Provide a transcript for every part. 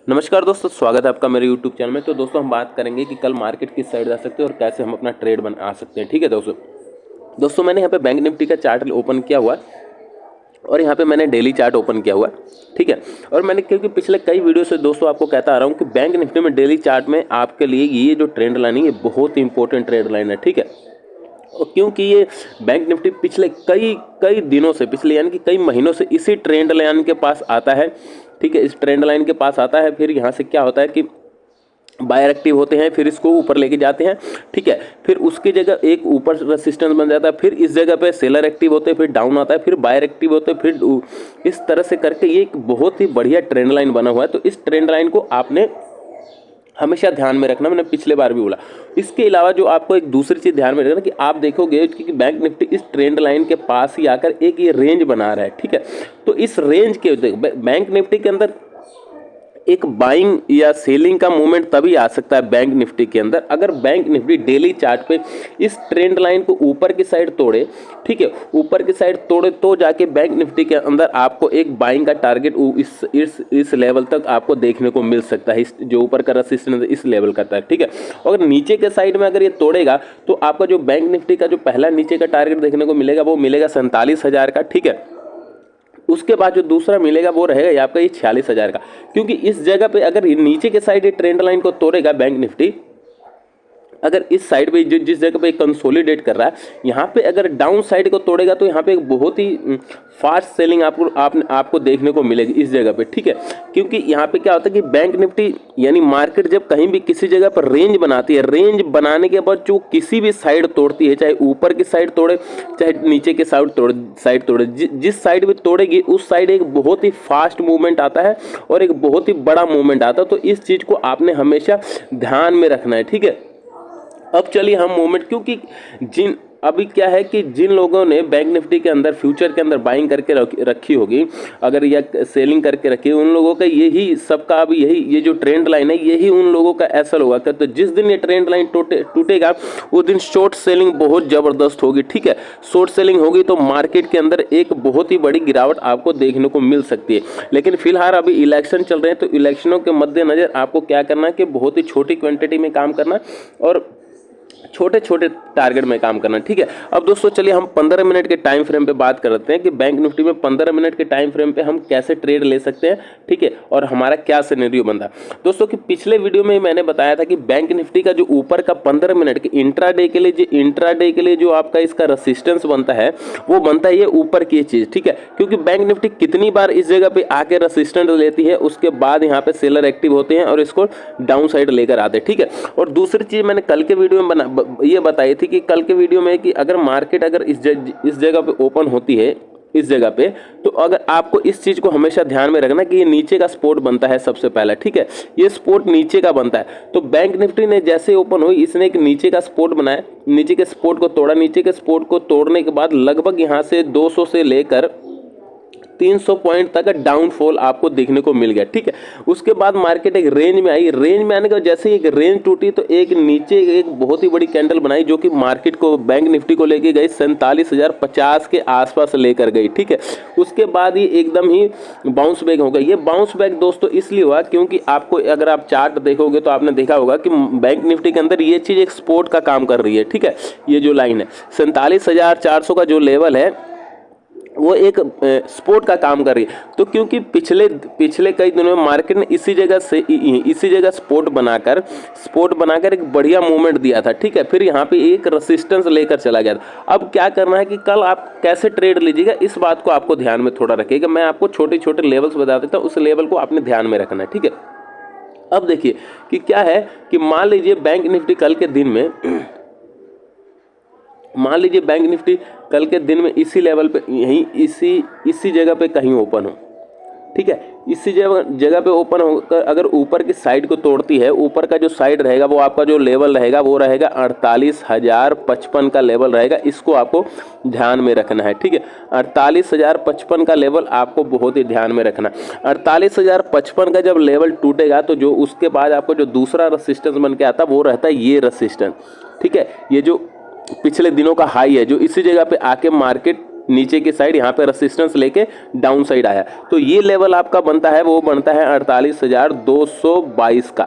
नमस्कार दोस्तों, स्वागत है आपका मेरे YouTube चैनल में। तो दोस्तों हम बात करेंगे कि कल मार्केट किस साइड जा सकते हैं और कैसे हम अपना ट्रेड बना सकते हैं। ठीक है दोस्तों मैंने यहाँ पे बैंक निफ्टी का चार्ट ओपन किया हुआ है और यहाँ पे मैंने डेली चार्ट ओपन किया हुआ है। ठीक है, और मैंने क्योंकि पिछले कई वीडियो से दोस्तों आपको कहता आ रहा हूँ कि बैंक निफ्टी में डेली चार्ट में आपके लिए ये जो ट्रेंड लाइन है ये बहुत ही इंपॉर्टेंट ट्रेंड लाइन है। ठीक है, और क्योंकि ये बैंक निफ्टी पिछले कई दिनों से, पिछले यानी कि कई महीनों से इसी ट्रेंड लाइन के पास आता है। ठीक है, इस ट्रेंड लाइन के पास आता है, फिर यहाँ से क्या होता है कि बायर एक्टिव होते हैं, फिर इसको ऊपर लेके जाते हैं। ठीक है, फिर उसकी जगह एक ऊपर रेसिस्टेंस बन जाता है, फिर इस जगह पे सेलर एक्टिव होते हैं, फिर डाउन आता है, फिर बायर एक्टिव होते हैं, फिर इस तरह से करके ये एक बहुत ही बढ़िया ट्रेंड लाइन बना हुआ है। तो इस ट्रेंड लाइन को आपने हमेशा ध्यान में रखना, मैंने पिछले बार भी बोला। इसके अलावा जो आपको एक दूसरी चीज़ ध्यान में रखना कि आप देखोगे कि बैंक निफ्टी इस ट्रेंड लाइन के पास ही आकर एक ये रेंज बना रहा है। ठीक है, तो इस रेंज के बैंक निफ्टी के अंदर एक बाइंग या सेलिंग का मूवमेंट तभी आ सकता है बैंक निफ्टी के अंदर अगर बैंक निफ्टी डेली चार्ट पे इस ट्रेंड लाइन को ऊपर की साइड तोड़े। ठीक है, ऊपर की साइड तोड़े तो जाके बैंक निफ्टी के अंदर आपको एक बाइंग का टारगेट इस लेवल तक आपको देखने को मिल सकता है। इस जो ऊपर का रेजिस्टेंस इस लेवल का है। ठीक है, अगर नीचे के साइड में अगर ये तोड़ेगा तो आपका जो बैंक निफ्टी का जो पहला नीचे का टारगेट देखने को मिलेगा वो मिलेगा 47,000 का। ठीक है, उसके बाद जो दूसरा मिलेगा वो रहेगा ये आपका ये 46,000 का। क्योंकि इस जगह पे अगर नीचे के साइड ये ट्रेंड लाइन को तोड़ेगा बैंक निफ्टी, अगर इस साइड पे जिस जगह पे कंसोलिडेट कर रहा है यहाँ पे अगर डाउन साइड को तोड़ेगा तो यहाँ पे एक बहुत ही फास्ट सेलिंग आपको देखने को मिलेगी इस जगह पे। ठीक है, क्योंकि यहाँ पे क्या होता है कि बैंक निफ्टी यानी मार्केट जब कहीं भी किसी जगह पर रेंज बनाती है, रेंज बनाने के बाद जो किसी भी साइड तोड़ती है, चाहे ऊपर की साइड तोड़े चाहे नीचे के साइड तोड़े, जिस साइड भी तोड़ेगी उस साइड एक बहुत ही फास्ट मूवमेंट आता है और एक बहुत ही बड़ा मूवमेंट आता है। तो इस चीज़ को आपने हमेशा ध्यान में रखना है। ठीक है, अब चलिए हम मूवमेंट, क्योंकि अभी क्या है कि जिन लोगों ने बैंक निफ्टी के अंदर फ्यूचर के अंदर बाइंग करके रखी होगी अगर या सेलिंग करके रखी उन लोगों का यही सबका अभी यही ये जो ट्रेंड लाइन है यही उन लोगों का ऐसा होगा। तो जिस दिन ये ट्रेंड लाइन टूटेगा उस दिन शॉर्ट सेलिंग बहुत ज़बरदस्त होगी। ठीक है, शॉर्ट सेलिंग होगी तो मार्केट के अंदर एक बहुत ही बड़ी गिरावट आपको देखने को मिल सकती है। लेकिन फिलहाल अभी इलेक्शन चल रहे हैं तो इलेक्शनों के मद्देनजर आपको क्या करना है कि बहुत ही छोटी क्वांटिटी में काम करना और छोटे छोटे टारगेट में काम करना। ठीक है, अब दोस्तों चलिए हम 15 मिनट के टाइम फ्रेम पे बात करते हैं कि बैंक निफ्टी में 15 मिनट के टाइम फ्रेम पे हम कैसे ट्रेड ले सकते हैं। ठीक है, और हमारा क्या सिनेरियो बनता है दोस्तों कि पिछले वीडियो में मैंने बताया था कि बैंक निफ्टी का जो ऊपर का 15 मिनट के इंट्राडे के लिए जो आपका इसका रेसिस्टेंस बनता है वो बनता है ये ऊपर की चीज़। ठीक है, क्योंकि बैंक निफ्टी कितनी बार इस जगह पे आके रेसिस्टेंस लेती है उसके बाद यहाँ पे सेलर एक्टिव होते हैं और इसको डाउन साइड लेकर आते हैं। ठीक है, और दूसरी चीज़ मैंने कल के वीडियो में ये बताई थी कि कल के वीडियो में कि अगर मार्केट अगर इस जगह पे ओपन होती है इस जगह पे तो अगर आपको इस चीज को हमेशा ध्यान में रखना कि ये नीचे का सपोर्ट बनता है सबसे पहला। ठीक है, ये सपोर्ट नीचे का बनता है तो बैंक निफ्टी ने जैसे ओपन हुई इसने एक नीचे का सपोर्ट बनाया, नीचे के सपोर्ट को तोड़ा, नीचे के सपोर्ट को तोड़ने के बाद लगभग यहाँ से 200 से लेकर 300 पॉइंट तक डाउनफॉल आपको देखने को मिल गया। ठीक है, उसके बाद मार्केट एक रेंज में आई, रेंज में आने के बाद जैसे एक रेंज टूटी तो एक नीचे एक बहुत ही बड़ी कैंडल बनाई जो कि मार्केट को बैंक निफ्टी को लेके गई 47,050 के आसपास लेकर गई। ठीक है, उसके बाद ही एकदम ही बाउंस बैक हो गई। ये बाउंस बैक दोस्तों इसलिए हुआ क्योंकि आपको अगर आप चार्ट देखोगे तो आपने देखा होगा कि बैंक निफ्टी के अंदर ये चीज़ एक सपोर्ट का काम कर रही है। ठीक है, ये जो लाइन है 47,400 का जो लेवल है वो एक सपोर्ट का काम कर रही है। तो क्योंकि पिछले कई दिनों में मार्केट ने इसी जगह सपोर्ट बनाकर एक बढ़िया मूवमेंट दिया था। ठीक है, फिर यहाँ पे एक रेसिस्टेंस लेकर चला गया था। अब क्या करना है कि कल आप कैसे ट्रेड लीजिएगा इस बात को आपको ध्यान में थोड़ा रखिएगा। मैं आपको छोटे छोटे लेवल्स बता देता हूँ, उस लेवल को आपने ध्यान में रखना है। ठीक है, अब देखिए कि क्या है कि मान लीजिए बैंक निफ्टी कल के दिन में कल के दिन में इसी लेवल पे यहीं इसी जगह पे कहीं ओपन हो। ठीक है, इसी जगह पे ओपन होकर अगर ऊपर की साइड को तोड़ती है, ऊपर का जो साइड रहेगा वो आपका जो लेवल रहेगा वो रहेगा 48,055 का लेवल रहेगा। इसको आपको ध्यान में रखना है। ठीक है, 48,055 का लेवल आपको बहुत ही ध्यान में रखना है। 48,055 का जब लेवल टूटेगा तो जो उसके बाद आपको जो दूसरा रेसिस्टेंस बन के आता है वो रहता है ये रेसिस्टेंस। ठीक है, ये जो पिछले दिनों का हाई है जो इसी जगह पे आके मार्केट नीचे की साइड यहाँ पे रेसिस्टेंस लेके डाउन साइड आया, तो ये लेवल आपका बनता है, वो बनता है 48,222 का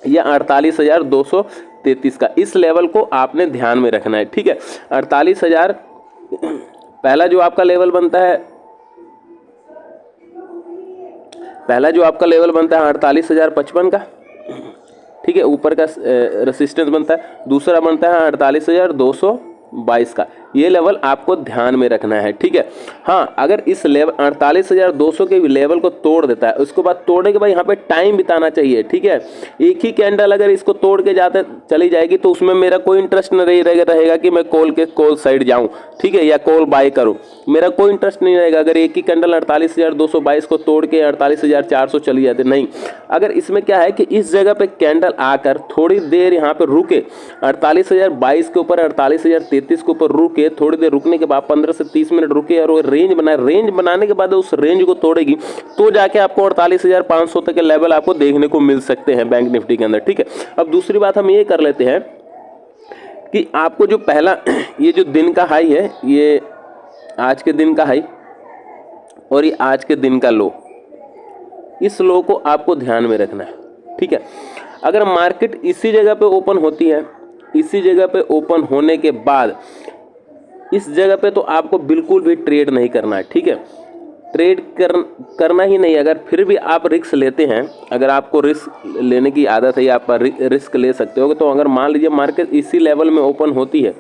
या 48,233 का। इस लेवल को आपने ध्यान में रखना है, ठीक है। 48,000 पहला जो आपका लेवल बनता है, पहला जो आपका लेवल बनता है 48,055 का, ठीक है, ऊपर का रेसिस्टेंस बनता है। दूसरा बनता है 48,222 का, ये लेवल आपको ध्यान में रखना है, ठीक है। हाँ, अगर इस लेवल 48,200 के लेवल को तोड़ देता है, उसके बाद तोड़ने के बाद यहाँ पे टाइम बिताना चाहिए, ठीक है। एक ही कैंडल अगर इसको तोड़ के जाते चली जाएगी तो उसमें मेरा कोई इंटरेस्ट नहीं रहेगा कि मैं कॉल साइड जाऊँ, ठीक है, या कॉल बाय करूँ, मेरा कोई इंटरेस्ट नहीं रहेगा। अगर एक ही कैंडल 48,222 को तोड़ के 48,400 चली जाती, नहीं। अगर इसमें क्या है कि इस जगह पे कैंडल आकर थोड़ी देर यहाँ पे रुके, 48,022 के ऊपर 48,033 के ऊपर रुके, थोड़ी देर रुकने के बाद 15 से 30 मिनट रुके और वो रेंज बनाए, रेंज बनाने के बाद उस रेंज को तोड़ेगी तो जाके आपको 48,500 तक के लेवल आपको देखने को मिल सकते हैं बैंक निफ्टी के अंदर, ठीक है। अब दूसरी बात हम ये कर लेते हैं कि आपको जो पहला ये जो दिन का हाई है, ये आज के दिन का हाई और ये आज के दिन का लो, इस लो को आपको ध्यान में रखना है, ठीक है। अगर मार्केट इसी जगह पे ओपन होती है, इसी जगह पे ओपन होने के बाद इस जगह पे तो आपको बिल्कुल भी ट्रेड नहीं करना है, ठीक है। ट्रेड करना ही नहीं। अगर फिर भी आप रिस्क लेते हैं, अगर आपको रिस्क लेने की आदत है या आप रिस्क ले सकते हो, तो अगर मान लीजिए मार्केट इसी लेवल में ओपन होती है,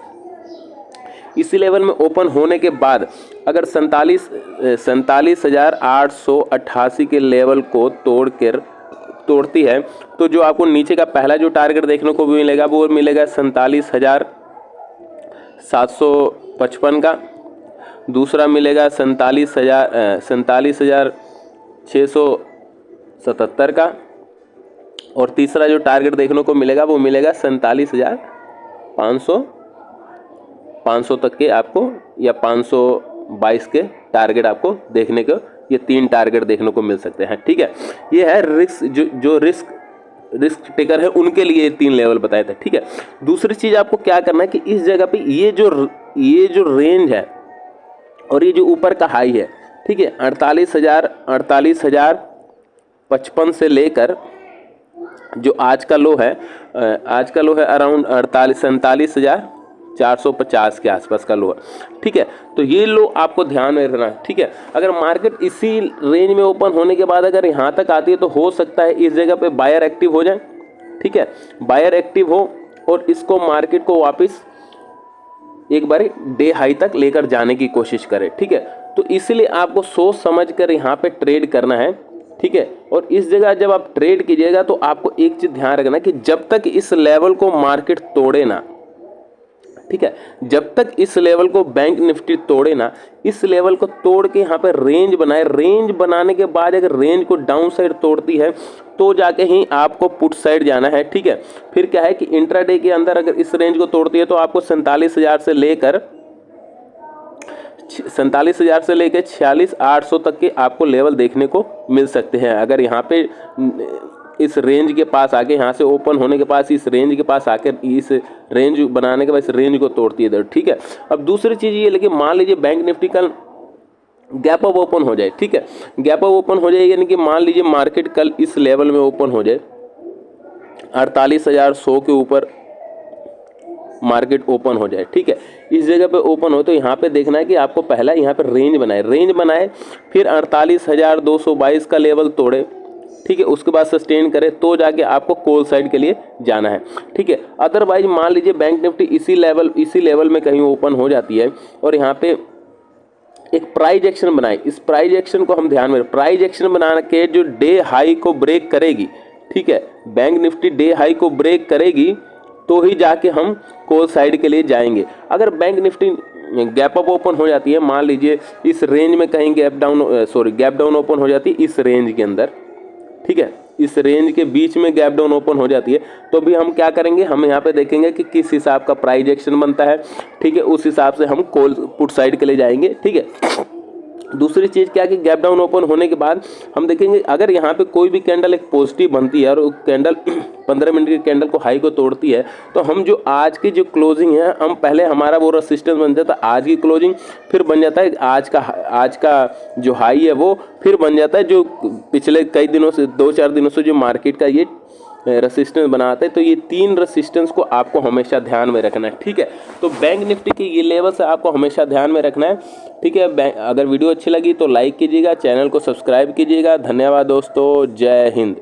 इसी लेवल में ओपन होने के बाद अगर 47,888 के लेवल को तोड़ती है, तो जो आपको नीचे का पहला जो टारगेट देखने को मिलेगा वो मिलेगा 47,755 का, दूसरा मिलेगा 47,677 का, और तीसरा जो टारगेट देखने को मिलेगा वो मिलेगा 47,500 तक के आपको, या 522 के टारगेट आपको देखने को, ये 3 टारगेट देखने को मिल सकते हैं, ठीक है। ये है रिस्क, जो रिस्क टेकर है उनके लिए ये 3 लेवल बताए थे, ठीक है। दूसरी चीज़ आपको क्या करना है कि इस जगह पे ये जो रेंज है और ये जो ऊपर का हाई है, ठीक है, 48,055 से लेकर जो आज का लो है अराउंड 47,450 के आसपास का लो है, ठीक है। तो ये लो आपको ध्यान में रखना है, ठीक है। अगर मार्केट इसी रेंज में ओपन होने के बाद अगर यहाँ तक आती है तो हो सकता है इस जगह पे बायर एक्टिव हो जाए, ठीक है, बायर एक्टिव हो और इसको मार्केट को वापस एक बार डे हाई तक लेकर जाने की कोशिश करे, ठीक है। तो इसलिए आपको सोच समझ कर यहाँ पे ट्रेड करना है, ठीक है। और इस जगह जब आप ट्रेड कीजिएगा तो आपको एक चीज ध्यान रखना कि जब तक इस लेवल को मार्केट तोड़े ना, ठीक है, जब तक इस लेवल को बैंक निफ्टी तोड़े ना, इस लेवल को तोड़ के यहाँ पे रेंज बनाए, रेंज बनाने के बाद अगर रेंज को डाउन साइड तोड़ती है तो जाके ही आपको पुट साइड जाना है, ठीक है। फिर क्या है कि इंट्राडे के अंदर अगर इस रेंज को तोड़ती है तो आपको 47,000 से लेकर 46,800 तक के आपको लेवल देखने को मिल सकते हैं। अगर यहाँ पे इस रेंज के पास आके, यहाँ से ओपन होने के पास इस रेंज के पास आकर इस रेंज बनाने के बाद इस रेंज को तोड़ती है, ठीक है। अब दूसरी चीज़ ये, लेकिन मान लीजिए बैंक निफ्टी कल गैप अप ओपन हो जाए, ठीक है, गैप अप ओपन हो जाए, यानी कि मान लीजिए मार्केट कल इस लेवल में ओपन हो जाए, 48,100 के ऊपर मार्केट ओपन हो जाए, ठीक है, इस जगह पे ओपन हो, तो यहाँ पे देखना है कि आपको पहला यहाँ पे रेंज बनाए, फिर 48,222 का लेवल तोड़े, ठीक है, उसके बाद सस्टेन करे तो जाके आपको कॉल साइड के लिए जाना है, ठीक है। अदरवाइज मान लीजिए बैंक निफ्टी इसी लेवल में कहीं ओपन हो जाती है और यहाँ पे एक प्राइस एक्शन बनाए, इस प्राइस एक्शन को हम ध्यान में, प्राइस एक्शन बना के जो डे हाई को ब्रेक करेगी, ठीक है, बैंक निफ्टी डे हाई को ब्रेक करेगी तो ही जाके हम कॉल साइड के लिए जाएंगे। अगर bank Nifty gap up open हो जाती है, मान लीजिए इस रेंज में कहीं गैप डाउन ओपन हो जाती है इस रेंज के अंदर, ठीक है, इस रेंज के बीच में गैप डाउन ओपन हो जाती है, तो भी हम क्या करेंगे, हम यहाँ पे देखेंगे कि किस हिसाब का प्राइस एक्शन बनता है, ठीक है, उस हिसाब से हम कॉल पुट साइड के लिए जाएंगे, ठीक है। दूसरी चीज़ क्या कि गैप डाउन ओपन होने के बाद हम देखेंगे अगर यहाँ पे कोई भी कैंडल एक पॉजिटिव बनती है और वो कैंडल 15 मिनट की कैंडल को हाई को तोड़ती है, तो हम जो आज की जो क्लोजिंग है, हम पहले हमारा वो रेसिस्टेंस बन जाता है आज की क्लोजिंग, फिर बन जाता है आज का जो हाई है वो फिर बन जाता है जो पिछले कई दिनों से 2-4 दिनों से जो मार्केट का ये रेसिस्टेंस बनाते हैं। तो ये 3 रेसिस्टेंस को आपको हमेशा ध्यान में रखना है, ठीक है। तो बैंक निफ्टी के ये लेवल से आपको हमेशा ध्यान में रखना है, ठीक है। अगर वीडियो अच्छी लगी तो लाइक कीजिएगा, चैनल को सब्सक्राइब कीजिएगा। धन्यवाद दोस्तों, जय हिंद।